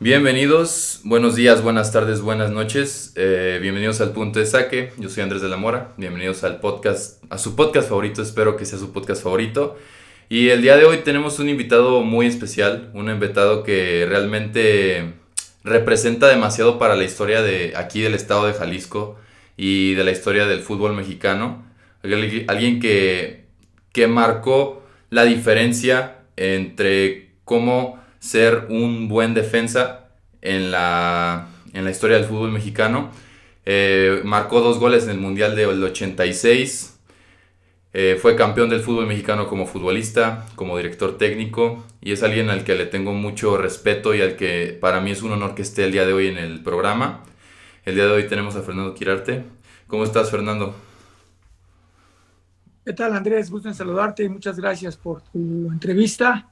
Bienvenidos, buenos días, buenas tardes, buenas noches. Bienvenidos al Punto de Saque. Yo soy Andrés de la Mora. Bienvenidos al podcast, a su podcast favorito. Espero que sea su podcast favorito. Y el día de hoy tenemos un invitado muy especial, un invitado que realmente representa demasiado para la historia de aquí del estado de Jalisco y de la historia del fútbol mexicano. Alguien que marcó la diferencia entre cómo ser un buen defensa en la historia del fútbol mexicano. Marcó 2 goles en el Mundial del 86. Fue campeón del fútbol mexicano como futbolista, como director técnico, y es alguien al que le tengo mucho respeto y al que para mí es un honor que esté el día de hoy en el programa. El día de hoy tenemos a Fernando Quirarte. ¿Cómo estás, Fernando? ¿Qué tal, Andrés? Gusto en saludarte y muchas gracias por tu entrevista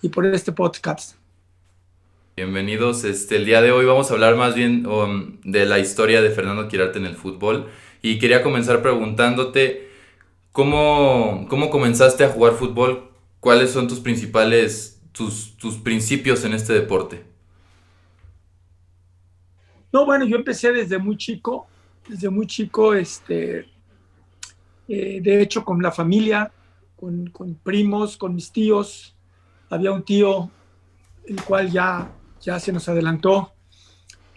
y por este podcast. Bienvenidos. El día de hoy vamos a hablar más bien de la historia de Fernando Quirarte en el fútbol. Y quería comenzar preguntándote, ¿cómo comenzaste a jugar fútbol? ¿Cuáles son tus principales, tus principios en este deporte? No, bueno, yo empecé desde muy chico, de hecho, con la familia, con primos, con mis tíos. Había un tío, el cual ya se nos adelantó,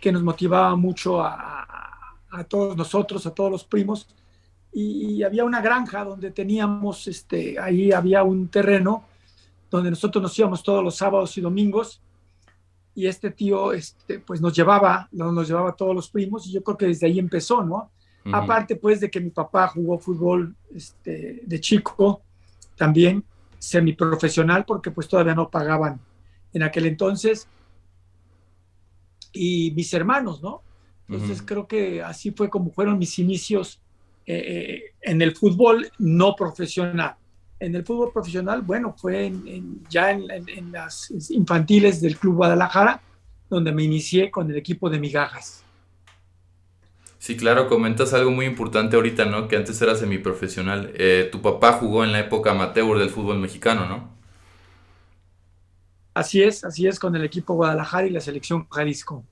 que nos motivaba mucho a todos nosotros, a todos los primos. Y había una granja donde teníamos, ahí había un terreno donde nosotros nos íbamos todos los sábados y domingos, y este tío pues nos llevaba a todos los primos, y yo creo que desde ahí empezó, ¿no? Ujú. Aparte pues de que mi papá jugó fútbol de chico, también semiprofesional, porque pues todavía no pagaban en aquel entonces, y mis hermanos, ¿no? Ujú. Entonces creo que así fue como fueron mis inicios en el fútbol no profesional. En el fútbol profesional, bueno, fue ya en las infantiles del Club Guadalajara, donde me inicié con el equipo de Migajas. Sí, claro, comentas algo muy importante ahorita, ¿no? Que antes era semiprofesional. Tu papá jugó en la época amateur del fútbol mexicano, ¿no? Así es con el equipo Guadalajara y la selección Jalisco.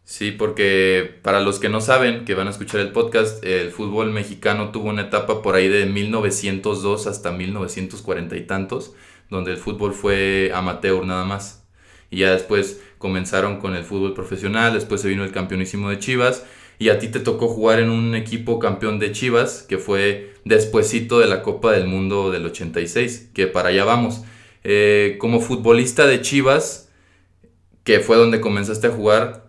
Sí, porque para los que no saben, que van a escuchar el podcast, el fútbol mexicano tuvo una etapa por ahí de 1902 hasta 1940 y tantos, donde el fútbol fue amateur nada más. Y ya después comenzaron con el fútbol profesional, después se vino el campeonísimo de Chivas, y a ti te tocó jugar en un equipo campeón de Chivas, que fue despuesito de la Copa del Mundo del 86, que para allá vamos. Como futbolista de Chivas, que fue donde comenzaste a jugar,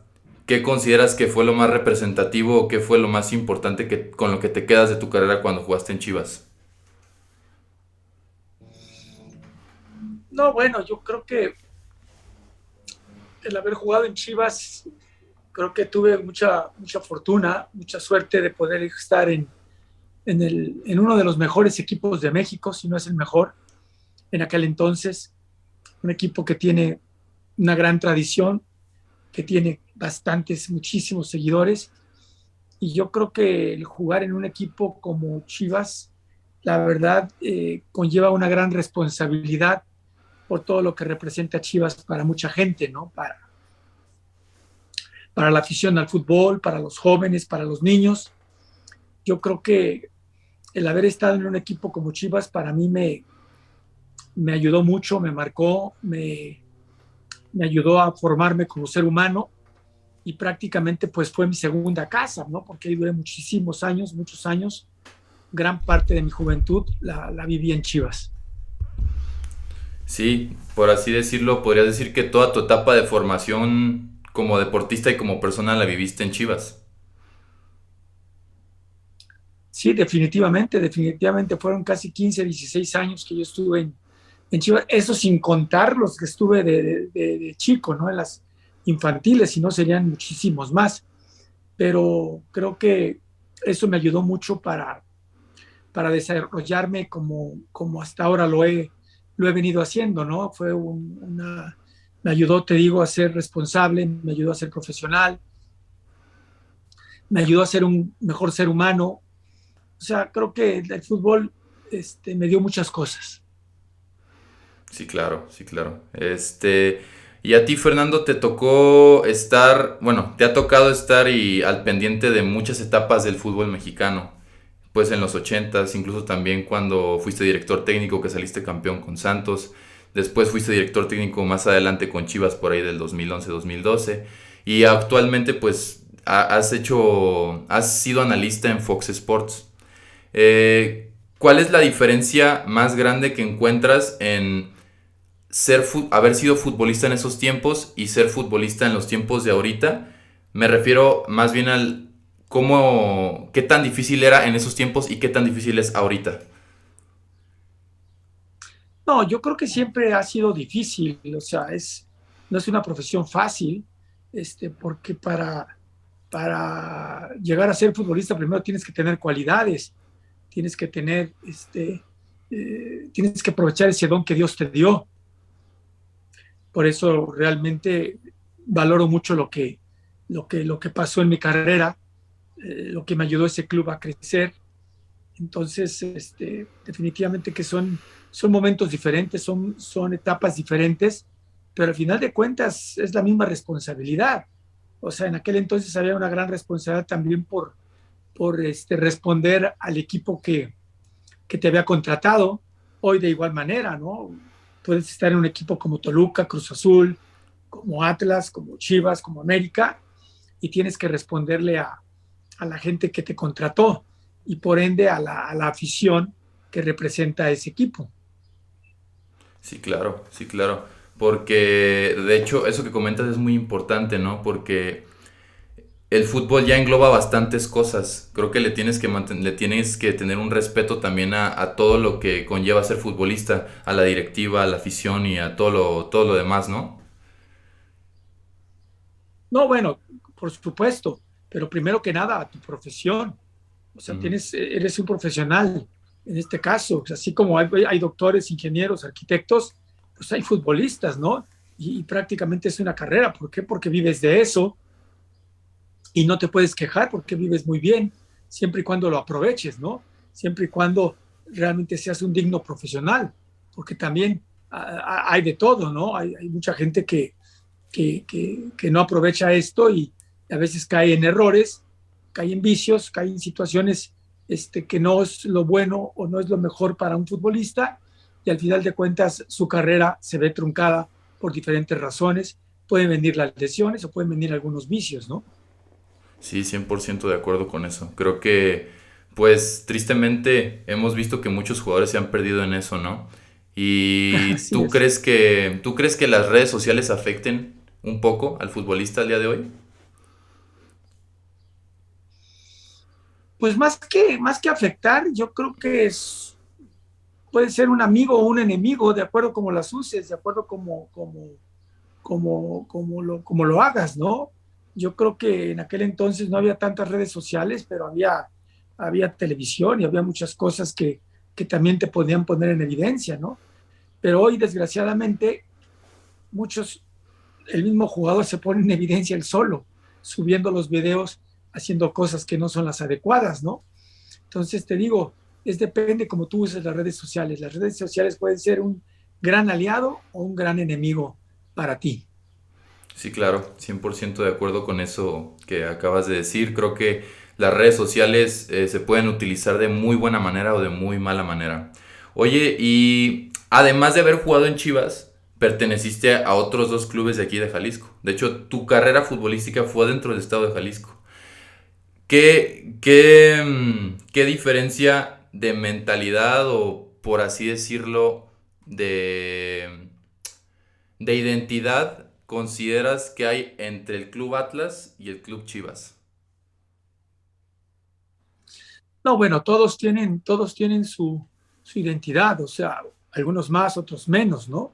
¿qué consideras que fue lo más representativo o qué fue lo más importante con lo que te quedas de tu carrera cuando jugaste en Chivas? No, bueno, yo creo que el haber jugado en Chivas, creo que tuve mucha fortuna, mucha suerte de poder estar en uno de los mejores equipos de México, si no es el mejor, en aquel entonces. Un equipo que tiene una gran tradición, que tiene muchísimos seguidores. Y yo creo que el jugar en un equipo como Chivas, la verdad, conlleva una gran responsabilidad por todo lo que representa Chivas para mucha gente, ¿no? Para la afición al fútbol, para los jóvenes, para los niños. Yo creo que el haber estado en un equipo como Chivas para mí me ayudó mucho, me marcó, me ayudó a formarme como ser humano, y prácticamente pues fue mi segunda casa, ¿no? Porque ahí duré muchísimos años, muchos años, gran parte de mi juventud la viví en Chivas. Sí, por así decirlo, podrías decir que toda tu etapa de formación como deportista y como persona la viviste en Chivas. Sí, definitivamente fueron casi 15, 16 años que yo estuve en Chivas, eso sin contar los que estuve de chico, ¿no? En las infantiles, si no serían muchísimos más, pero creo que eso me ayudó mucho para desarrollarme como hasta ahora lo he venido haciendo, ¿no? Me ayudó, te digo, a ser responsable, me ayudó a ser profesional, me ayudó a ser un mejor ser humano. O sea, creo que el fútbol me dio muchas cosas. Sí, claro, sí, claro. Y a ti, Fernando, te tocó estar, bueno, te ha tocado estar y al pendiente de muchas etapas del fútbol mexicano. Pues en los ochentas, incluso también cuando fuiste director técnico que saliste campeón con Santos. Después fuiste director técnico más adelante con Chivas por ahí del 2011-2012. Y actualmente pues has sido analista en Fox Sports. ¿Cuál es la diferencia más grande que encuentras en haber sido futbolista en esos tiempos y ser futbolista en los tiempos de ahorita? Me refiero más bien al qué tan difícil era en esos tiempos y qué tan difícil es ahorita. No, yo creo que siempre ha sido difícil, o sea, no es una profesión fácil, porque para llegar a ser futbolista primero tienes que tener cualidades, tienes que tener, tienes que aprovechar ese don que Dios te dio. Por eso realmente valoro mucho lo que pasó en mi carrera, lo que me ayudó ese club a crecer. Entonces, definitivamente que son momentos diferentes, son etapas diferentes, pero al final de cuentas es la misma responsabilidad. O sea, en aquel entonces había una gran responsabilidad también por responder al equipo que te había contratado. Hoy de igual manera, ¿no? Puedes estar en un equipo como Toluca, Cruz Azul, como Atlas, como Chivas, como América, y tienes que responderle a la gente que te contrató y por ende a la afición que representa a ese equipo. Sí, claro, sí, claro. Porque de hecho eso que comentas es muy importante, ¿no? Porque el fútbol ya engloba bastantes cosas. Creo que le tienes que tener un respeto también a todo lo que conlleva ser futbolista, a la directiva, a la afición y a todo lo demás, ¿no? No, bueno, por supuesto, pero primero que nada a tu profesión. O sea, Ujú. eres un profesional en este caso. O sea, así como hay doctores, ingenieros, arquitectos, pues hay futbolistas, ¿no? Y prácticamente es una carrera. ¿Por qué? Porque vives de eso y no te puedes quejar porque vives muy bien, siempre y cuando lo aproveches, ¿no? Siempre y cuando realmente seas un digno profesional, porque también hay de todo, ¿no? Hay mucha gente que no aprovecha esto y a veces cae en errores, cae en vicios, cae en situaciones que no es lo bueno o no es lo mejor para un futbolista y al final de cuentas su carrera se ve truncada por diferentes razones. Pueden venir las lesiones o pueden venir algunos vicios, ¿no? Sí, 100% de acuerdo con eso. Creo que, pues, tristemente hemos visto que muchos jugadores se han perdido en eso, ¿no? ¿Y Así es. tú crees que las redes sociales afecten un poco al futbolista al día de hoy? Pues más que afectar, yo creo que puede ser un amigo o un enemigo, de acuerdo como las uses, de acuerdo como lo hagas, ¿no? Yo creo que en aquel entonces no había tantas redes sociales, pero había televisión y había muchas cosas que también te podían poner en evidencia, ¿no? Pero hoy, desgraciadamente, muchos, el mismo jugador se pone en evidencia él solo, subiendo los videos, haciendo cosas que no son las adecuadas, ¿no? Entonces te digo, depende cómo tú uses las redes sociales. Las redes sociales pueden ser un gran aliado o un gran enemigo para ti. Sí, claro, 100% de acuerdo con eso que acabas de decir. Creo que las redes sociales se pueden utilizar de muy buena manera o de muy mala manera. Oye, y además de haber jugado en Chivas, perteneciste a otros dos clubes de aquí de Jalisco. De hecho, tu carrera futbolística fue dentro del estado de Jalisco. ¿Qué diferencia de mentalidad o, por así decirlo, de identidad consideras que hay entre el Club Atlas y el Club Chivas? No, bueno, todos tienen su identidad, o sea, algunos más, otros menos, ¿no?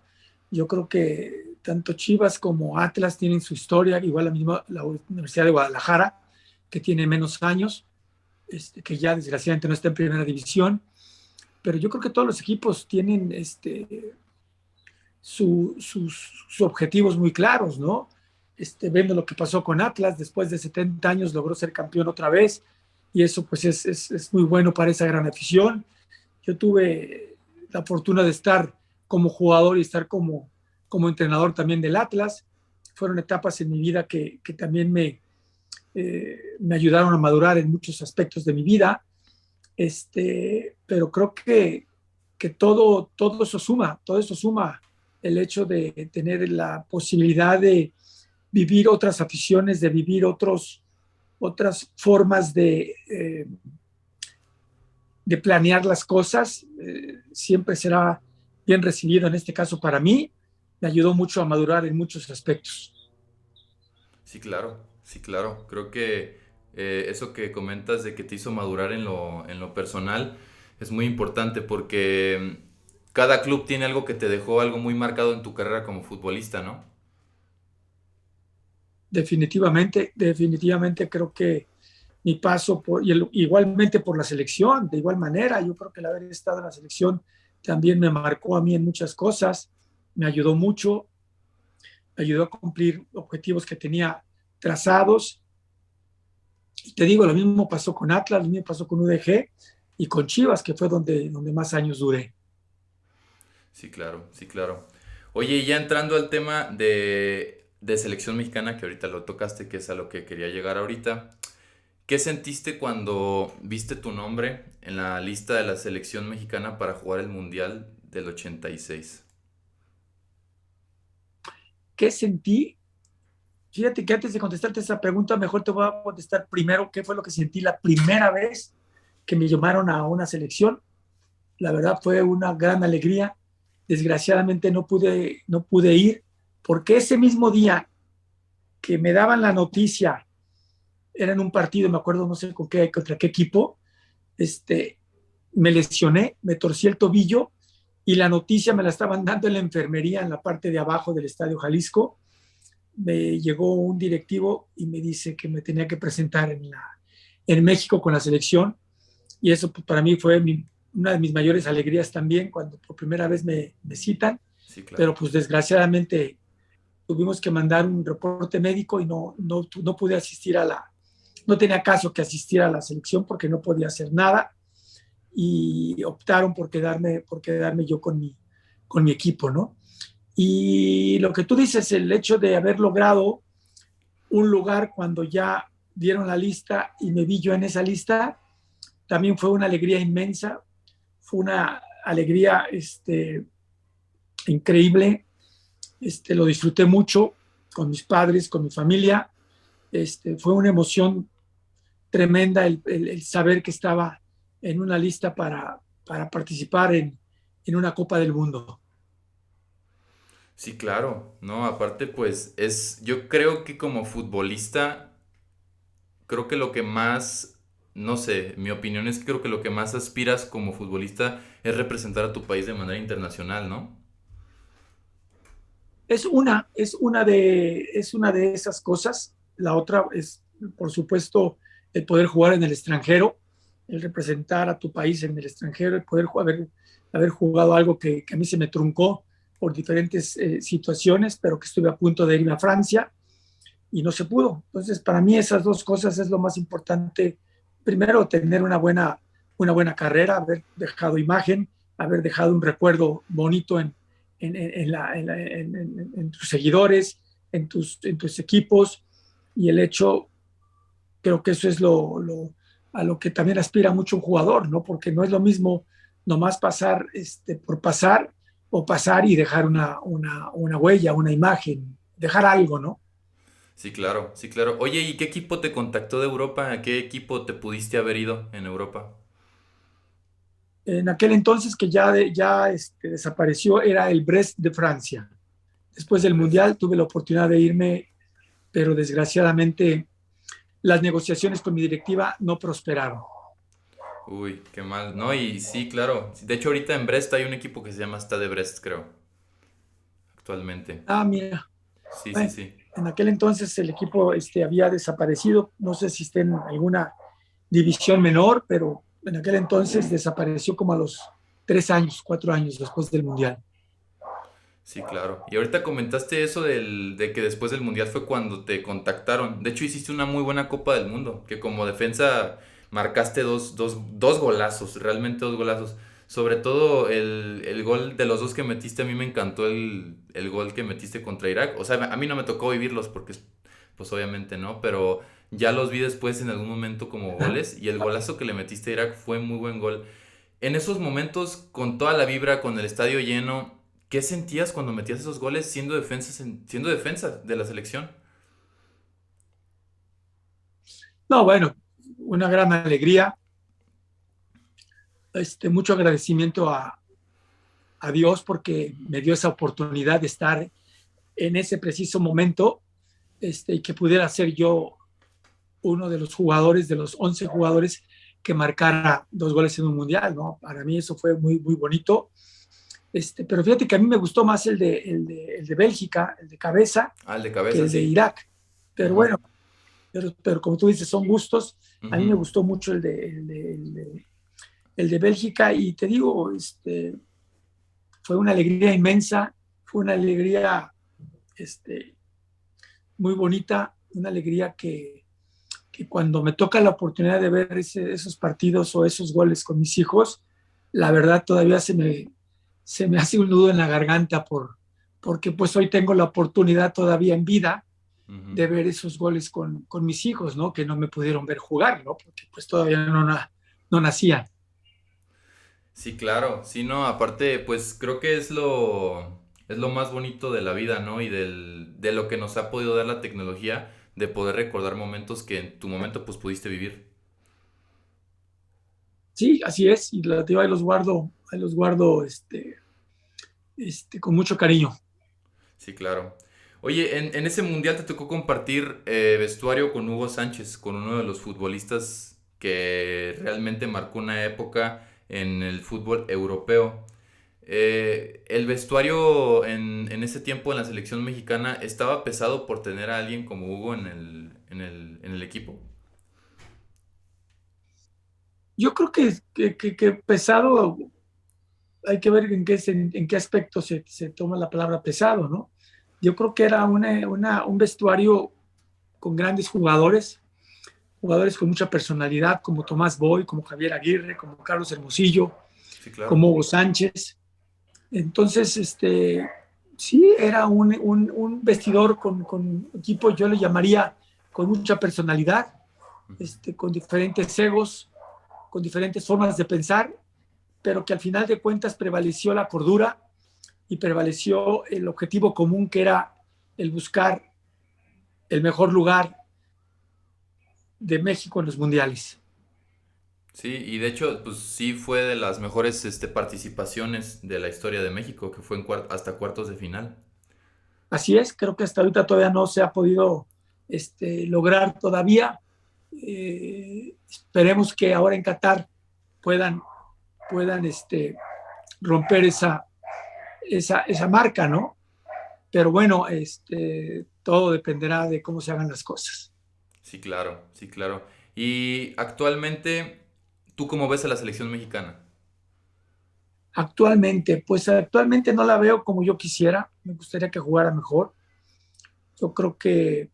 Yo creo que tanto Chivas como Atlas tienen su historia, igual la misma la Universidad de Guadalajara, que tiene menos años, que ya desgraciadamente no está en primera división, pero yo creo que todos los equipos tienen sus objetivos muy claros, ¿no? Viendo lo que pasó con Atlas, después de 70 años logró ser campeón otra vez, y eso pues es muy bueno para esa gran afición. Yo tuve la fortuna de estar como jugador y estar como como entrenador también del Atlas. Fueron etapas en mi vida que también me ayudaron a madurar en muchos aspectos de mi vida. Pero creo que todo eso suma el hecho de tener la posibilidad de vivir otras aficiones, de vivir otras formas de planear las cosas, siempre será bien recibido en este caso para mí. Me ayudó mucho a madurar en muchos aspectos. Sí, claro, sí, claro. Creo que eso que comentas de que te hizo madurar en lo personal es muy importante porque cada club tiene algo que te dejó algo muy marcado en tu carrera como futbolista, ¿no? Definitivamente creo que mi paso igualmente por la selección, de igual manera, yo creo que el haber estado en la selección también me marcó a mí en muchas cosas, me ayudó mucho, me ayudó a cumplir objetivos que tenía trazados. Y te digo, lo mismo pasó con Atlas, lo mismo pasó con UDG y con Chivas, que fue donde más años duré. Sí, claro, sí, claro. Oye, y ya entrando al tema de selección mexicana, que ahorita lo tocaste, que es a lo que quería llegar ahorita. ¿Qué sentiste cuando viste tu nombre en la lista de la selección mexicana para jugar el Mundial del 86? ¿Qué sentí? Fíjate que antes de contestarte esa pregunta, mejor te voy a contestar primero qué fue lo que sentí la primera vez que me llamaron a una selección. La verdad fue una gran alegría. Desgraciadamente no pude ir porque ese mismo día que me daban la noticia, era en un partido, me acuerdo, no sé contra qué equipo, me lesioné, me torcí el tobillo y la noticia me la estaban dando en la enfermería en la parte de abajo del Estadio Jalisco. Me llegó un directivo y me dice que me tenía que presentar en México con la selección y eso pues, para mí fue una de mis mayores alegrías también cuando por primera vez me citan, Sí, claro. pero pues desgraciadamente tuvimos que mandar un reporte médico y no pude asistir no tenía caso que asistiera a la selección porque no podía hacer nada y optaron por quedarme yo con mi equipo, ¿no? Y lo que tú dices, el hecho de haber logrado un lugar cuando ya dieron la lista y me vi yo en esa lista, también fue una alegría inmensa, fue una alegría increíble, lo disfruté mucho con mis padres, con mi familia, fue una emoción tremenda el saber que estaba en una lista para participar en una Copa del Mundo. Sí, claro. No, aparte, pues yo creo que como futbolista, creo que lo que más, no sé, mi opinión es que creo que lo que más aspiras como futbolista es representar a tu país de manera internacional, ¿no? Es una de esas cosas. La otra es, por supuesto, el poder jugar en el extranjero, el representar a tu país en el extranjero, el poder haber jugado algo que a mí se me truncó por diferentes situaciones, pero que estuve a punto de irme a Francia y no se pudo. Entonces, para mí esas dos cosas es lo más importante. Primero, tener una buena carrera, haber dejado imagen, haber dejado un recuerdo bonito en tus seguidores, en tus equipos, y el hecho, creo que eso es a lo que también aspira mucho un jugador, ¿no? Porque no es lo mismo nomás pasar por pasar o pasar y dejar una huella, una imagen, dejar algo, ¿no? Sí, claro, sí, claro. Oye, ¿y qué equipo te contactó de Europa? ¿A qué equipo te pudiste haber ido en Europa? En aquel entonces que ya desapareció era el Brest de Francia. Después del Pues, Mundial tuve la oportunidad de irme, pero desgraciadamente las negociaciones con mi directiva no prosperaron. uy, qué mal. No, y sí, claro. De hecho, ahorita en Brest hay un equipo que se llama Stade Brest, creo, actualmente. Mira, Sí, sí, bueno, sí. en aquel entonces el equipo había desaparecido, no sé si está en alguna división menor, pero en aquel entonces desapareció como a los 3 años, 4 años después del Mundial. Sí, claro. Y ahorita comentaste eso de que después del Mundial fue cuando te contactaron. De hecho, hiciste una muy buena Copa del Mundo, que como defensa marcaste dos golazos, realmente dos golazos. Sobre todo el gol de los dos que metiste, a mí me encantó el gol que metiste contra Irak. O sea, a mí no me tocó vivirlos porque, pues obviamente no, pero ya los vi después en algún momento como goles y el golazo que le metiste a Irak fue muy buen gol. En esos momentos, con toda la vibra, con el estadio lleno, ¿qué sentías cuando metías esos goles siendo defensa de la selección? No, bueno, una gran alegría, mucho agradecimiento a Dios porque me dio esa oportunidad de estar en ese preciso momento, y que pudiera ser yo uno de los jugadores, de los 11 jugadores que marcara 2 goles en un mundial, ¿no? Para mí eso fue muy, muy bonito. Pero fíjate que a mí me gustó más el de Bélgica, el de cabeza, Ah, el de que cabeza, el de sí. Irak. Pero Ajá. bueno, pero como tú dices, son gustos. A mí me Ujú. gustó mucho el de Bélgica y te digo, fue una alegría inmensa, fue una alegría este, muy bonita, una alegría que cuando me toca la oportunidad de ver esos partidos o esos goles con mis hijos, la verdad todavía se me hace un nudo en la garganta porque pues hoy tengo la oportunidad todavía en vida Ujú. de ver esos goles con mis hijos, ¿no? Que no me pudieron ver jugar, ¿no? Porque pues todavía no nacían. Sí, claro. Sí, no, aparte, pues creo que es lo más bonito de la vida, ¿no? Y de lo que nos ha podido dar la tecnología, de poder recordar momentos que en tu momento, pues, pudiste vivir. Sí, así es, y digo, ahí los guardo, con mucho cariño. Sí, claro. Oye, en ese mundial te tocó compartir vestuario con Hugo Sánchez, con uno de los futbolistas que realmente marcó una época en el fútbol europeo. El vestuario en ese tiempo en la selección mexicana estaba pesado por tener a alguien como Hugo en el equipo. Yo creo que pesado, hay que ver en qué aspecto se toma la palabra pesado, ¿no? Yo creo que era un vestuario con grandes jugadores, jugadores con mucha personalidad, como Tomás Boy, como Javier Aguirre, como Carlos Hermosillo, Sí, claro. como Hugo Sánchez. Entonces, sí, era un vestidor con equipo, yo le llamaría con mucha personalidad, Ujú. con diferentes egos, con diferentes formas de pensar, pero que al final de cuentas prevaleció la cordura y prevaleció el objetivo común que era el buscar el mejor lugar de México en los mundiales. Sí, y de hecho, pues sí fue de las mejores participaciones de la historia de México, que fue hasta cuartos de final. Así es, creo que hasta ahorita todavía no se ha podido lograr todavía. Esperemos que ahora en Qatar puedan, puedan romper esa marca, ¿no? Pero bueno, todo dependerá de cómo se hagan las cosas. Sí, claro, sí, claro. Y actualmente, ¿tú cómo ves a la selección mexicana? Pues actualmente no la veo como yo quisiera, me gustaría que jugara mejor. Yo creo que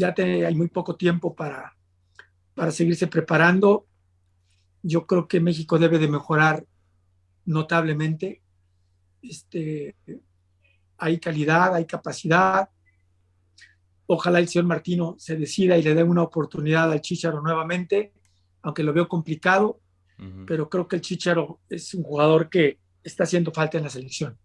hay muy poco tiempo para seguirse preparando. Yo creo que México debe de mejorar notablemente. Este, hay calidad, hay capacidad. Ojalá el señor Martino se decida y le dé una oportunidad al Chicharo nuevamente, aunque lo veo complicado, Ujú. pero creo que el Chicharo es un jugador que está haciendo falta en la selección.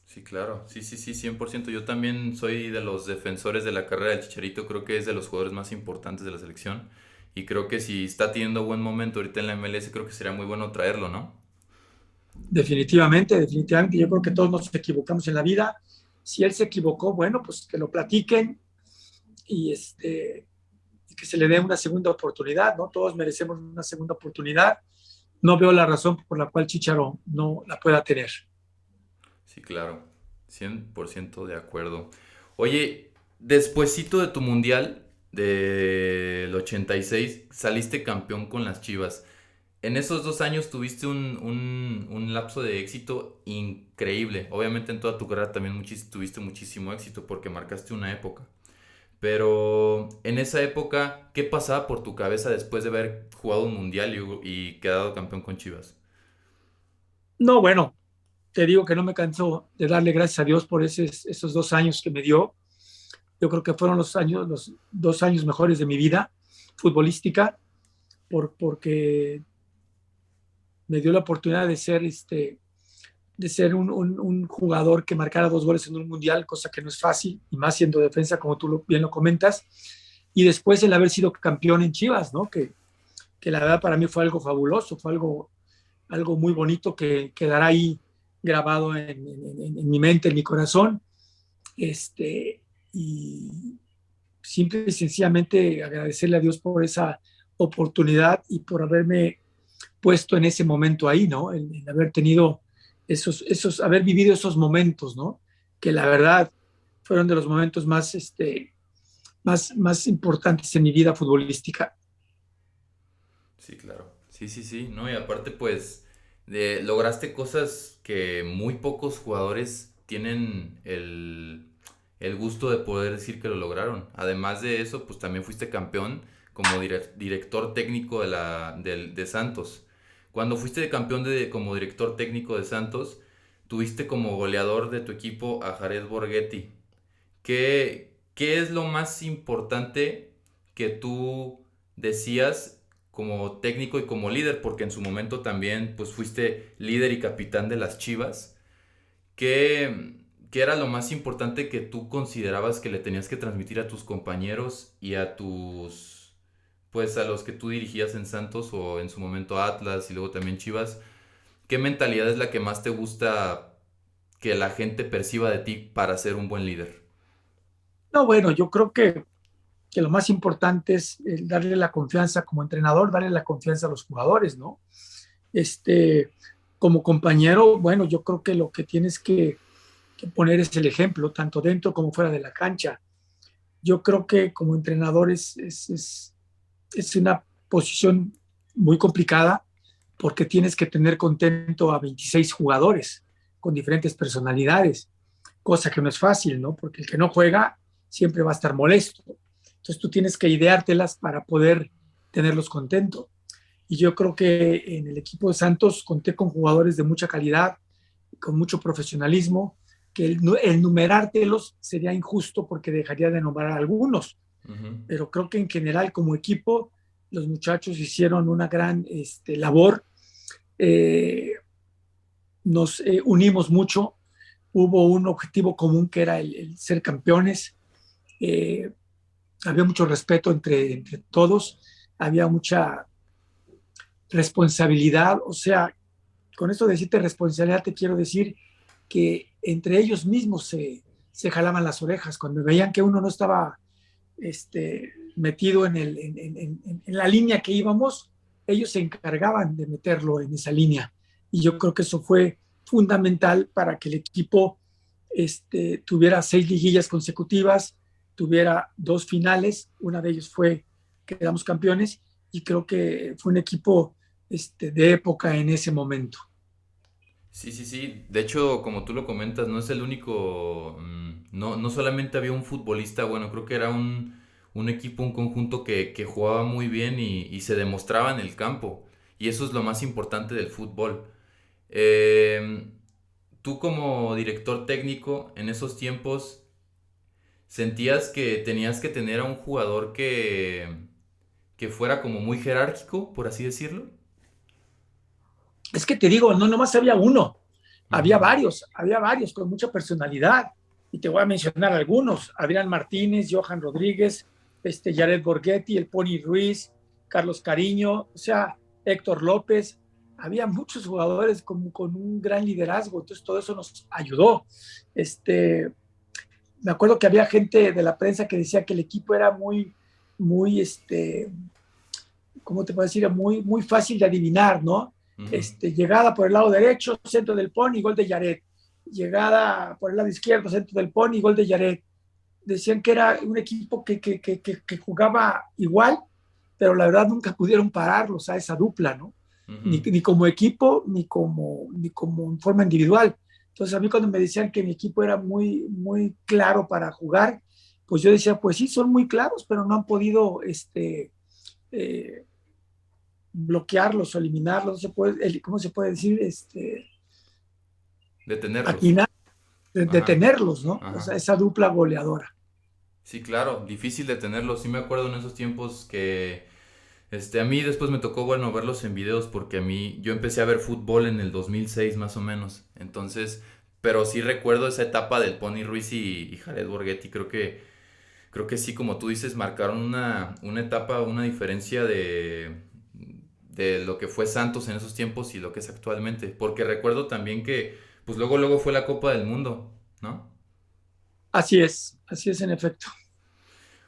Sí, claro. Sí, sí, sí, 100%. Yo también soy de los defensores de la carrera del Chicharito. Creo que es de los jugadores más importantes de la selección. Y creo que si está teniendo buen momento ahorita en la MLS, creo que sería muy bueno traerlo, ¿no? Definitivamente, definitivamente. Yo creo que todos nos equivocamos en la vida. Si él se equivocó, bueno, pues que lo platiquen y que se le dé una segunda oportunidad, ¿no? Todos merecemos una segunda oportunidad. No veo la razón por la cual Chicharo no la pueda tener. Sí, claro. 100% de acuerdo. Oye, despuesito de tu mundial del 86 saliste campeón con las Chivas. En esos 2 años tuviste un lapso de éxito increíble. Obviamente en toda tu carrera también tuviste muchísimo éxito porque marcaste una época. Pero en esa época, ¿qué pasaba por tu cabeza después de haber jugado un mundial y quedado campeón con Chivas? No, bueno, te digo que no me canso de darle gracias a Dios por esos 2 años que me dio. Yo creo que fueron los 2 años mejores de mi vida futbolística, porque me dio la oportunidad de ser un jugador que marcara 2 goles en un mundial, cosa que no es fácil, y más siendo defensa, como tú bien lo comentas. Y después el haber sido campeón en Chivas, ¿no? Que la verdad para mí fue algo fabuloso, fue algo muy bonito que quedará ahí grabado en mi mente, en mi corazón. Y simple y sencillamente agradecerle a Dios por esa oportunidad y por haberme puesto en ese momento ahí, ¿no? El haber tenido haber vivido esos momentos, ¿no? Que la verdad fueron de los momentos más importantes en mi vida futbolística. Sí, claro. Sí, sí, sí. No, y aparte, pues, lograste cosas que muy pocos jugadores tienen el gusto de poder decir que lo lograron. Además de eso, pues también fuiste campeón como director técnico de Santos. Cuando fuiste campeón como director técnico de Santos, tuviste como goleador de tu equipo a Jared Borghetti. ¿Qué es lo más importante que tú decías como técnico y como líder? Porque en su momento también pues fuiste líder y capitán de las Chivas. ¿Qué era lo más importante que tú considerabas que le tenías que transmitir a tus compañeros y pues a los que tú dirigías en Santos o en su momento Atlas y luego también Chivas? ¿Qué mentalidad es la que más te gusta que la gente perciba de ti para ser un buen líder? No, bueno, yo creo que lo más importante es darle la confianza como entrenador, darle la confianza a los jugadores, ¿no? Este, como compañero, bueno, yo creo que lo que tienes que poner es el ejemplo, tanto dentro como fuera de la cancha. Yo creo que como entrenador es una posición muy complicada porque tienes que tener contento a 26 jugadores con diferentes personalidades, cosa que no es fácil, ¿no? Porque el que no juega siempre va a estar molesto. Entonces tú tienes que ideártelas para poder tenerlos contentos. Y yo creo que en el equipo de Santos conté con jugadores de mucha calidad, con mucho profesionalismo, que el numerártelos sería injusto porque dejaría de nombrar a algunos, Ujú. pero creo que en general como equipo los muchachos hicieron una gran labor, eh, nos unimos mucho, hubo un objetivo común que era el ser campeones, eh, había mucho respeto entre todos, había mucha responsabilidad, o sea, con esto de decirte responsabilidad te quiero decir que entre ellos mismos se jalaban las orejas cuando veían que uno no estaba metido en la línea que íbamos, ellos se encargaban de meterlo en esa línea. Y yo creo que eso fue fundamental para que el equipo tuviera 6 liguillas consecutivas, tuviera 2 finales, una de ellas fue que quedamos campeones, y creo que fue un equipo de época en ese momento. Sí, sí, sí. De hecho, como tú lo comentas, no es el único. No, no solamente había un futbolista, bueno, creo que era un equipo, un conjunto que jugaba muy bien y se demostraba en el campo. Y eso es lo más importante del fútbol. Eh, Tú como director técnico en esos tiempos, ¿sentías que tenías que tener a un jugador que fuera como muy jerárquico, por así decirlo? Es que te digo, no nomás había uno, Ujú. había varios con mucha personalidad. Y te voy a mencionar algunos: Adrián Martínez, Johan Rodríguez, Jared Borghetti, el Pony Ruiz, Carlos Cariño, o sea, Héctor López. Había muchos jugadores con un gran liderazgo, entonces todo eso nos ayudó. Me acuerdo que había gente de la prensa que decía que el equipo era muy, ¿cómo te puedo decir? Muy, muy fácil de adivinar, ¿no? Ujú. Llegada por el lado derecho, centro del Pony, gol de Yaret. Llegada por el lado izquierdo, centro del Pony, gol de Yaret. Decían que era un equipo que jugaba igual, pero la verdad nunca pudieron pararlos a esa dupla, ¿no? Ni, Ujú. ni como equipo, ni como en forma individual. Entonces a mí cuando me decían que mi equipo era muy, muy claro para jugar, pues yo decía, pues sí, son muy claros, pero no han podido eh, bloquearlos o eliminarlos, no se puede, ¿cómo se puede decir? Detenerlos. Atinar, Ajá, detenerlos, ¿no? O sea, ajá. esa dupla goleadora. Sí, claro, difícil detenerlos. Sí me acuerdo en esos tiempos que a mí después me tocó, bueno, verlos en videos porque a mí, yo empecé a ver fútbol en el 2006 más o menos. Entonces, pero sí recuerdo esa etapa del Pony Ruiz y Jared Borghetti. Creo que sí, como tú dices, marcaron una etapa, una diferencia de lo que fue Santos en esos tiempos y lo que es actualmente. Porque recuerdo también que, pues luego fue la Copa del Mundo, ¿no? Así es en efecto.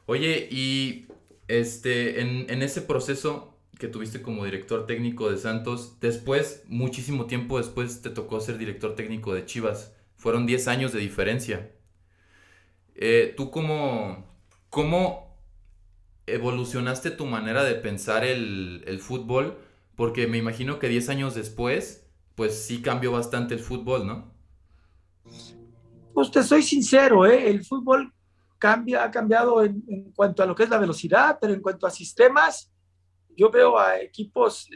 Oye, y en ese proceso que tuviste como director técnico de Santos, después, muchísimo tiempo después, te tocó ser director técnico de Chivas. Fueron 10 años de diferencia. ¿Tú cómo evolucionaste tu manera de pensar el fútbol? Porque me imagino que 10 años después, pues sí cambió bastante el fútbol, ¿no? Pues te soy sincero, ¿eh? El fútbol ha cambiado en cuanto a lo que es la velocidad, pero en cuanto a sistemas, yo veo a equipos,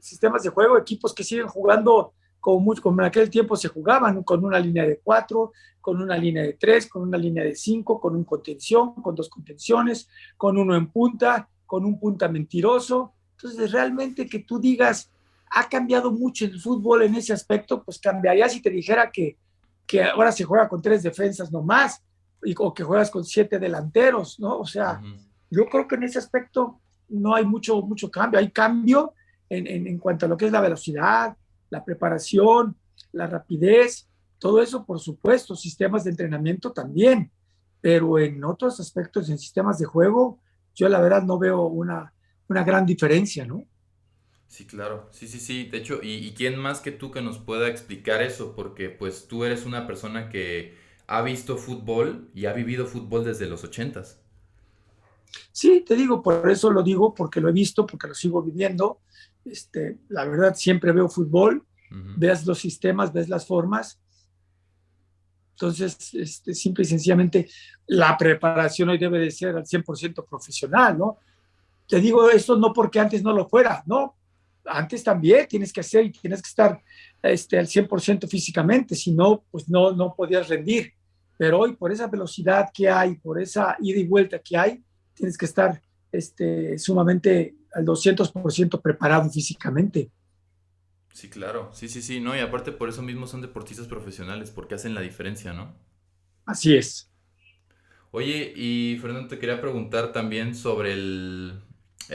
sistemas de juego, equipos que siguen jugando como en aquel tiempo se jugaban, con una línea de cuatro, con una línea de tres, con una línea de cinco, con un contención, con dos contenciones, con uno en punta, con un punta mentiroso. Entonces, realmente que tú digas, ha cambiado mucho el fútbol en ese aspecto, pues cambiaría si te dijera que ahora se juega con tres defensas nomás, o que juegas con siete delanteros, ¿no? O sea, Ujú. yo creo que en ese aspecto no hay mucho cambio. Hay cambio en cuanto a lo que es la velocidad, la preparación, la rapidez, todo eso, por supuesto, sistemas de entrenamiento también, pero en otros aspectos, en sistemas de juego, yo la verdad no veo una gran diferencia, ¿no? Sí, claro. Sí, sí, sí. De hecho, ¿y quién más que tú que nos pueda explicar eso? Porque pues tú eres una persona que ha visto fútbol y ha vivido fútbol desde los ochentas. Sí, te digo, por eso lo digo, porque lo he visto, porque lo sigo viviendo. La verdad, siempre veo fútbol, Ujú. ves los sistemas, ves las formas. Entonces, simple y sencillamente, la preparación hoy debe de ser al 100% profesional, ¿no? Te digo esto no porque antes no lo fuera, no. Antes también tienes que hacer y tienes que estar al 100% físicamente, si no, pues no podías rendir. Pero hoy, por esa velocidad que hay, por esa ida y vuelta que hay, tienes que estar sumamente al 200% preparado físicamente. Sí, claro. Sí, sí, sí. No, y aparte por eso mismo son deportistas profesionales, porque hacen la diferencia, ¿no? Así es. Oye, y Fernando, te quería preguntar también sobre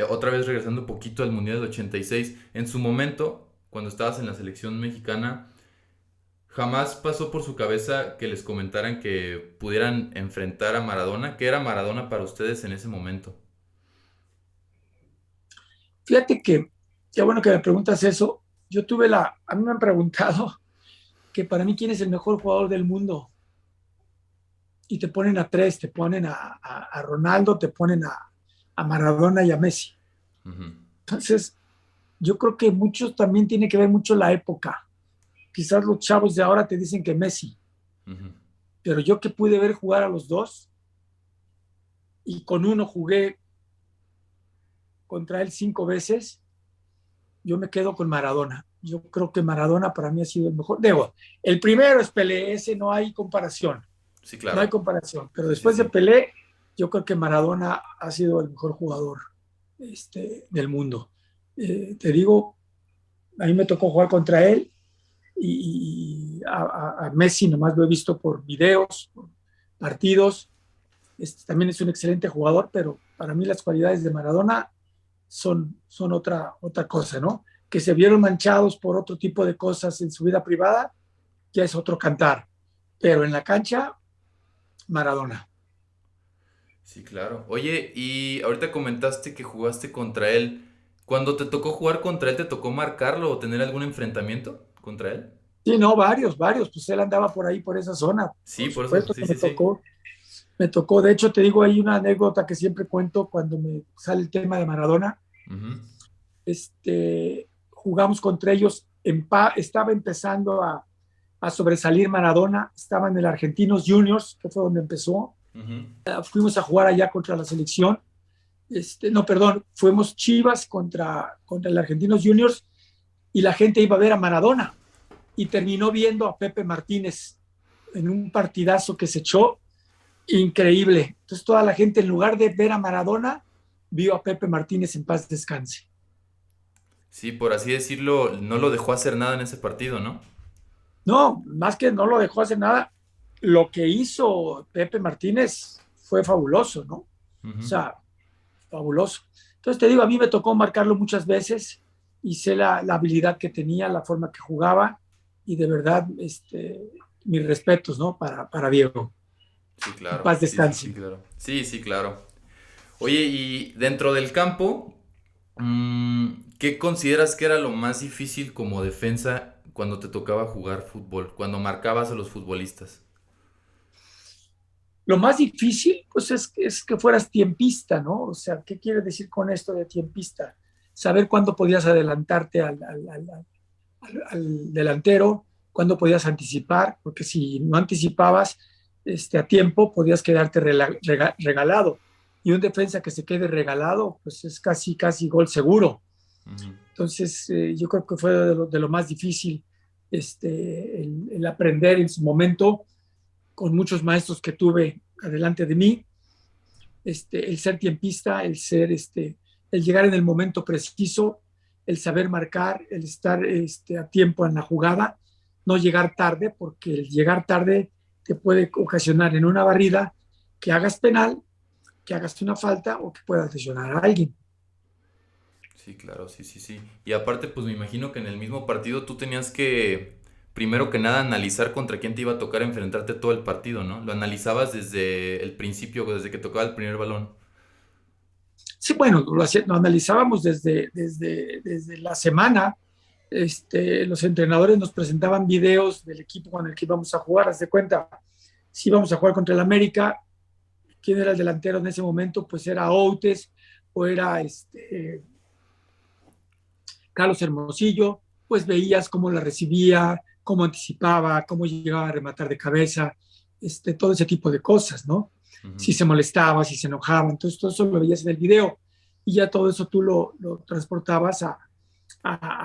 otra vez regresando un poquito al Mundial del 86. En su momento, cuando estabas en la selección mexicana, ¿jamás pasó por su cabeza que les comentaran que pudieran enfrentar a Maradona? ¿Qué era Maradona para ustedes en ese momento? Fíjate que, qué bueno que me preguntas eso. A mí me han preguntado que para mí quién es el mejor jugador del mundo y te ponen a tres, te ponen a Ronaldo, te ponen a Maradona y a Messi. Ujú, Entonces, yo creo que muchos también tiene que ver mucho la época. Quizás los chavos de ahora te dicen que Messi, ujú. pero yo que pude ver jugar a los dos y con uno jugué contra él 5 veces, yo me quedo con Maradona. Yo creo que Maradona para mí ha sido el mejor. Debo, el primero es Pelé, ese no hay comparación, Sí, no hay claro. comparación, pero Sí, sí, después de sí. Pelé, yo creo que Maradona ha sido el mejor jugador del mundo. Te digo, a mí me tocó jugar contra él y a Messi nomás lo he visto por videos, por partidos. También es un excelente jugador, pero para mí las cualidades de Maradona son otra cosa, ¿no? Que se vieron manchados por otro tipo de cosas en su vida privada, ya es otro cantar. Pero en la cancha, Maradona. Sí, claro. Oye, y ahorita comentaste que jugaste contra él. Cuando te tocó jugar contra él, ¿te tocó marcarlo o tener algún enfrentamiento contra él? Sí, no, varios, pues él andaba por ahí, por esa zona, Sí, por por eso. supuesto Sí, que sí, sí. me tocó, de hecho te digo, hay una anécdota que siempre cuento cuando me sale el tema de Maradona. Ujú, Jugamos contra ellos, estaba empezando a sobresalir Maradona, estaba en el Argentinos Juniors, que fue donde empezó, Ujú. Fuimos a jugar allá contra la selección. No, perdón, fuimos Chivas contra el Argentinos Juniors y la gente iba a ver a Maradona y terminó viendo a Pepe Martínez en un partidazo que se echó increíble. Entonces toda la gente en lugar de ver a Maradona vio a Pepe Martínez en paz descanse. Sí, por así decirlo, no lo dejó hacer nada en ese partido, ¿no? No, más que no lo dejó hacer nada, lo que hizo Pepe Martínez fue fabuloso, ¿no? O Ujú. sea, fabuloso. Entonces te digo, a mí me tocó marcarlo muchas veces y sé la habilidad que tenía, la forma que jugaba y de verdad, mis respetos, ¿no? Para Diego. Sí, En claro. paz Sí, sí, sí, descanse. claro. Sí, sí, claro. Oye, y dentro del campo, ¿qué consideras que era lo más difícil como defensa cuando te tocaba jugar fútbol, cuando marcabas a los futbolistas? Lo más difícil, pues es que fueras tiempista, ¿no? O sea, ¿qué quiere decir con esto de tiempista? Saber cuándo podías adelantarte al delantero, cuándo podías anticipar, porque si no anticipabas a tiempo, podías quedarte regalado. Y un defensa que se quede regalado, pues es casi, casi gol seguro. Ujú. Entonces, yo creo que fue de lo más difícil el aprender en su momento con muchos maestros que tuve adelante de mí, el ser tiempista, el llegar en el momento preciso, el saber marcar, el estar a tiempo en la jugada, no llegar tarde, porque el llegar tarde te puede ocasionar en una barrida que hagas penal, que hagas una falta o que puedas lesionar a alguien. Sí, claro, sí, sí, sí. Y aparte, pues me imagino que en el mismo partido tú tenías que, primero que nada, analizar contra quién te iba a tocar enfrentarte todo el partido, ¿no? Lo analizabas desde el principio, desde que tocaba el primer balón. Sí, bueno, lo analizábamos desde la semana. Los entrenadores nos presentaban videos del equipo con el que íbamos a jugar. Haz de cuenta, si íbamos a jugar contra el América, quién era el delantero en ese momento, pues era Outes o era Carlos Hermosillo, pues veías cómo la recibía, cómo anticipaba, cómo llegaba a rematar de cabeza, todo ese tipo de cosas, ¿no? Ujú. Si se molestaba, si se enojaba, entonces todo eso lo veías en el video y ya todo eso tú lo transportabas a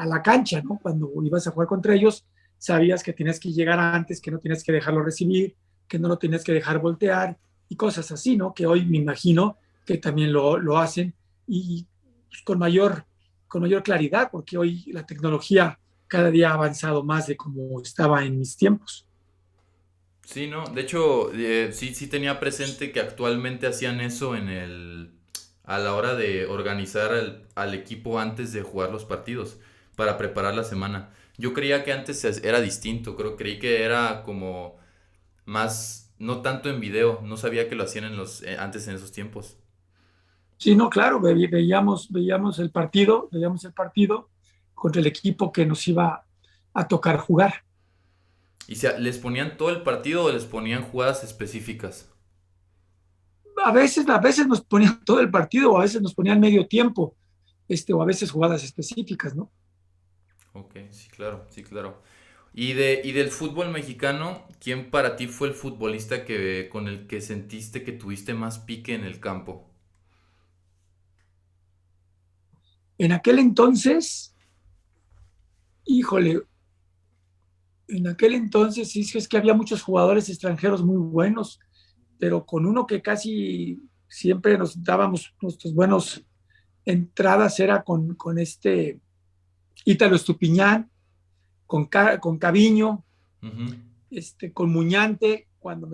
la cancha, ¿no? Cuando ibas a jugar contra ellos, sabías que tenías que llegar antes, que no tienes que dejarlo recibir, que no lo tienes que dejar voltear y cosas así, ¿no? Que hoy me imagino que también lo hacen y pues, con mayor claridad, porque hoy la tecnología cada día ha avanzado más de como estaba en mis tiempos. Sí, no, de hecho, sí, sí tenía presente que actualmente hacían eso a la hora de organizar al equipo antes de jugar los partidos, para preparar la semana. Yo creía que antes era distinto, creí que era como más, no tanto en video, no sabía que lo hacían antes en esos tiempos. Sí, no, claro, veíamos el partido contra el equipo que nos iba a tocar jugar. ¿Y les ponían todo el partido o les ponían jugadas específicas? A veces nos ponían todo el partido, o a veces nos ponían medio tiempo, o a veces jugadas específicas, ¿no? Ok, sí, claro, sí, claro. Y del fútbol mexicano, ¿quién para ti fue el futbolista con el que sentiste que tuviste más pique en el campo? En aquel entonces, híjole, en aquel entonces sí es que había muchos jugadores extranjeros muy buenos, pero con uno que casi siempre nos dábamos nuestros buenos entradas era con Ítalo Estupiñán, con Caviño, Ujú. con Muñante, cuando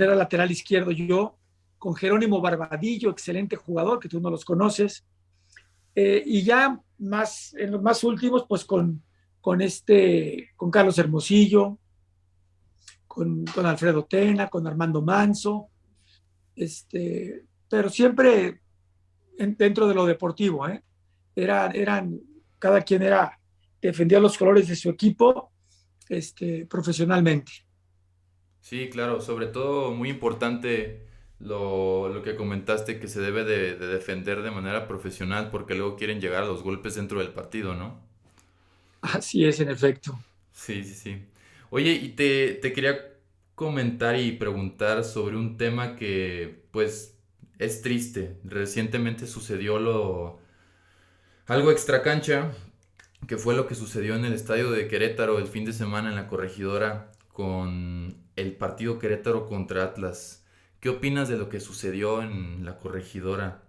era lateral izquierdo yo, con Jerónimo Barbadillo, excelente jugador, que tú no los conoces, y ya en los más últimos, pues con Carlos Hermosillo, con Alfredo Tena, con Armando Manso, pero siempre dentro de lo deportivo, ¿eh? Cada quien defendía los colores de su equipo, profesionalmente. Sí, claro, sobre todo muy importante lo que comentaste, que se debe de defender de manera profesional porque luego quieren llegar a los golpes dentro del partido, ¿no? Así es, en efecto. Sí, sí, sí. Oye, y te quería comentar y preguntar sobre un tema que pues es triste. Recientemente sucedió algo extracancha, que fue lo que sucedió en el estadio de Querétaro el fin de semana en la Corregidora con el partido Querétaro contra Atlas. ¿Qué opinas de lo que sucedió en la Corregidora?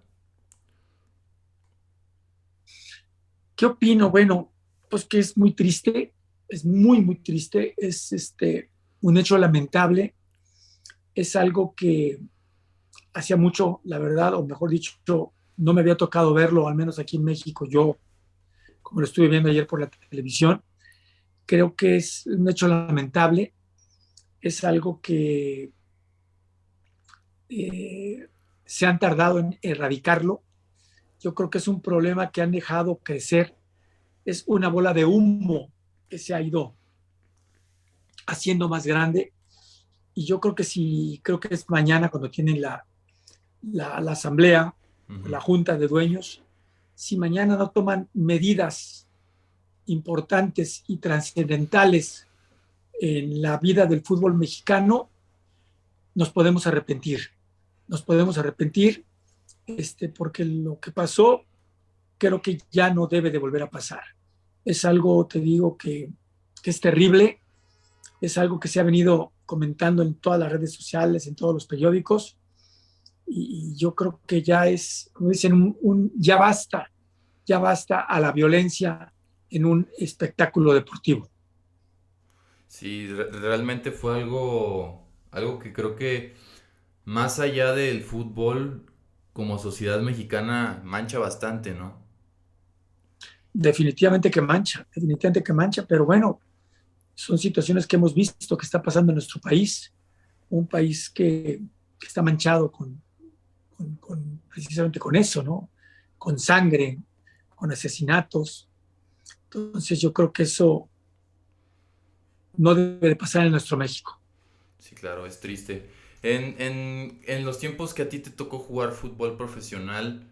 ¿Qué opino? Bueno, pues que es muy triste, es muy, muy triste, es un hecho lamentable, es algo que hacía mucho, la verdad, o mejor dicho, no me había tocado verlo, al menos aquí en México, yo, como lo estuve viendo ayer por la televisión, creo que es un hecho lamentable, es algo que eh, se han tardado en erradicarlo. Yo creo que es un problema que han dejado crecer, es una bola de humo que se ha ido haciendo más grande. Y yo creo que si, creo que es mañana cuando tienen la asamblea, Ujú. la junta de dueños, si mañana no toman medidas importantes y trascendentales en la vida del fútbol mexicano, nos podemos arrepentir. Nos podemos arrepentir porque lo que pasó creo que ya no debe de volver a pasar. Es algo, te digo, que es terrible, es algo que se ha venido comentando en todas las redes sociales, en todos los periódicos, y yo creo que ya es, como dicen, ya basta a la violencia en un espectáculo deportivo. Sí, realmente fue algo que creo que más allá del fútbol, como sociedad mexicana, mancha bastante, ¿no? Definitivamente que mancha, pero bueno, son situaciones que hemos visto que está pasando en nuestro país, un país que está manchado precisamente con eso, ¿no? Con sangre, con asesinatos. Entonces yo creo que eso no debe de pasar en nuestro México. Sí, claro, es triste. En los tiempos que a ti te tocó jugar fútbol profesional,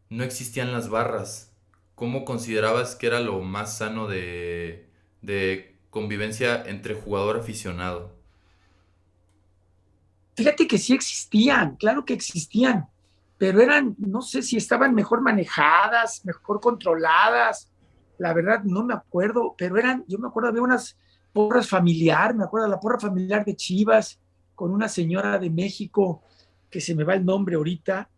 no existían las barras. ¿Cómo considerabas que era lo más sano de convivencia entre jugador aficionado? Fíjate que sí existían, claro que existían, pero eran, no sé si estaban mejor manejadas, mejor controladas, la verdad no me acuerdo, pero eran, yo me acuerdo, había unas porras familiar, me acuerdo de la porra familiar de Chivas, con una señora de México, que se me va el nombre ahorita,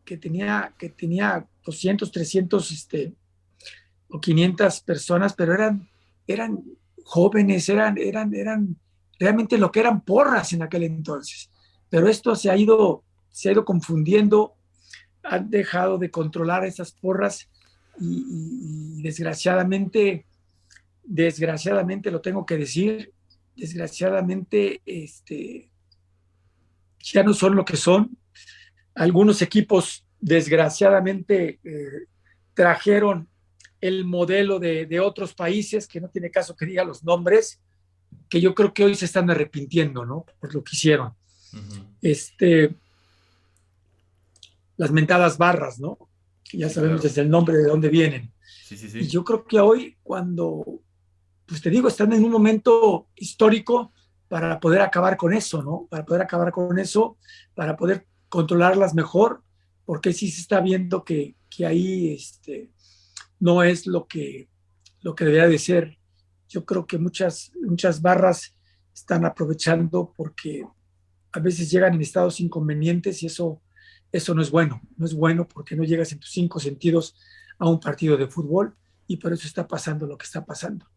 que tenía 200, 300, o 500 personas, pero eran jóvenes, eran realmente lo que eran porras en aquel entonces. Pero esto se ha ido confundiendo, han dejado de controlar esas porras y desgraciadamente, desgraciadamente lo tengo que decir, desgraciadamente ya no son lo que son. Algunos equipos desgraciadamente trajeron el modelo de otros países, que no tiene caso que diga los nombres, que yo creo que hoy se están arrepintiendo, ¿no? Por lo que hicieron. Ujú. Este, las mentadas barras, ¿no? Que ya Sí, sabemos claro. desde el nombre de dónde vienen. Sí, sí, Y sí. yo creo que hoy, cuando, pues te digo, están en un momento histórico para poder acabar con eso, ¿no? Para poder acabar con eso, para poder controlarlas mejor, porque sí se está viendo que ahí no es lo que debería de ser. Yo creo que muchas barras están aprovechando porque a veces llegan en estados inconvenientes y eso no es bueno. No es bueno porque no llegas en tus cinco sentidos a un partido de fútbol y por eso está pasando lo que está pasando.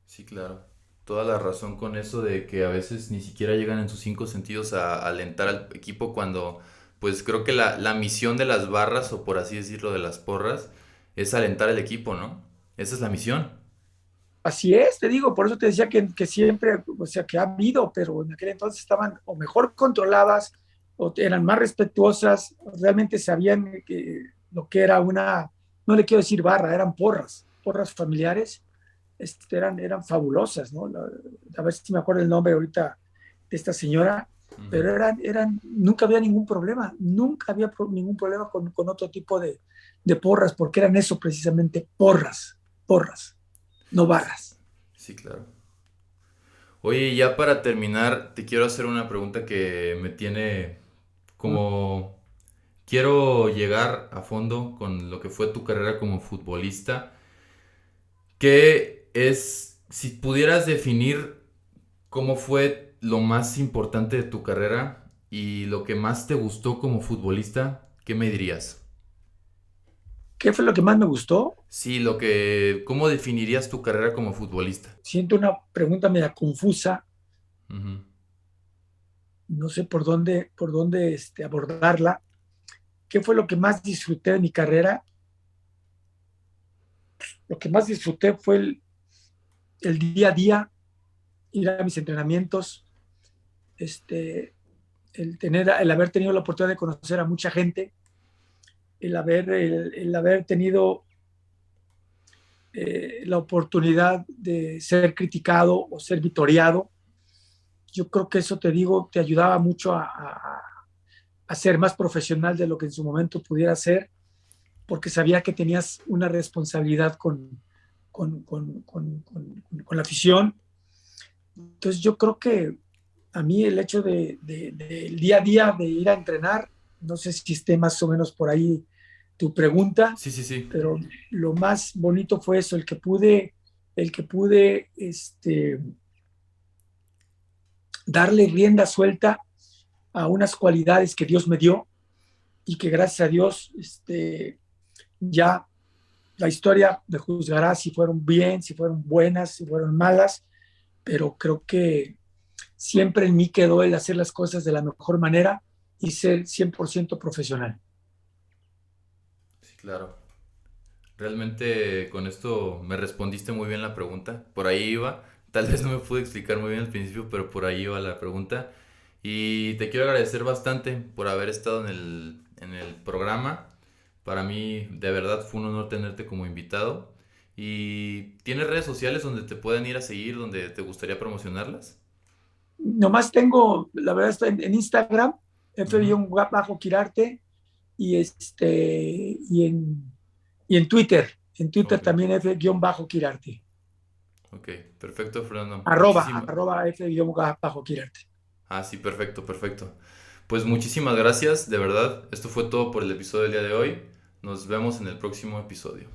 Sí, claro. Toda la razón con eso de que a veces ni siquiera llegan en sus cinco sentidos a alentar al equipo cuando, pues creo que la misión de las barras, o por así decirlo, de las porras, es alentar al equipo, ¿no? Esa es la misión. Así es, te digo, por eso te decía que siempre, o sea, que ha habido, pero en aquel entonces estaban o mejor controladas o eran más respetuosas, realmente sabían lo que era una, no le quiero decir barra, eran porras familiares, eran fabulosas, ¿no? A ver si me acuerdo el nombre ahorita de esta señora, Ujú. pero nunca había ningún problema, nunca había ningún problema con otro tipo de porras, porque eran eso precisamente, porras, no barras. Sí, claro. Oye, ya para terminar, te quiero hacer una pregunta que me tiene como... Quiero llegar a fondo con lo que fue tu carrera como futbolista. ¿Qué es, si pudieras definir cómo fue lo más importante de tu carrera y lo que más te gustó como futbolista, qué me dirías? ¿Qué fue lo que más me gustó? Sí, lo que, ¿cómo definirías tu carrera como futbolista? Siento una pregunta media confusa, Ujú. no sé por dónde abordarla. ¿Qué fue lo que más disfruté de mi carrera? Lo que más disfruté fue el día a día, ir a mis entrenamientos, este, el haber tenido la oportunidad de conocer a mucha gente, el haber tenido la oportunidad de ser criticado o ser vitoriado. Yo creo que eso, te digo, te ayudaba mucho a ser más profesional de lo que en su momento pudiera ser, porque sabía que tenías una responsabilidad con la afición. Entonces yo creo que a mí el hecho del día a día de ir a entrenar, no sé si esté más o menos por ahí tu pregunta, Sí, sí, sí. pero lo más bonito fue eso, el que pude darle rienda suelta a unas cualidades que Dios me dio y que gracias a Dios ya la historia me juzgará si fueron bien, si fueron buenas, si fueron malas, pero creo que siempre en mí quedó el hacer las cosas de la mejor manera y ser 100% profesional. Sí, claro. Realmente con esto me respondiste muy bien la pregunta. Por ahí iba. Tal vez no me pude explicar muy bien al principio, pero por ahí iba la pregunta. Y te quiero agradecer bastante por haber estado en el programa. Para mí, de verdad, fue un honor tenerte como invitado. ¿Y tienes redes sociales donde te puedan ir a seguir, donde te gustaría promocionarlas? Nomás tengo, la verdad, está en Instagram, Ujú. F-Quirarte, y, y en Twitter. En Twitter Ok, también F-Quirarte. ok. Perfecto, Fernando. Arroba, Muchísimas. arroba F-Quirarte. Ah, sí, perfecto, perfecto. Pues muchísimas gracias, de verdad. Esto fue todo por el episodio del día de hoy. Nos vemos en el próximo episodio.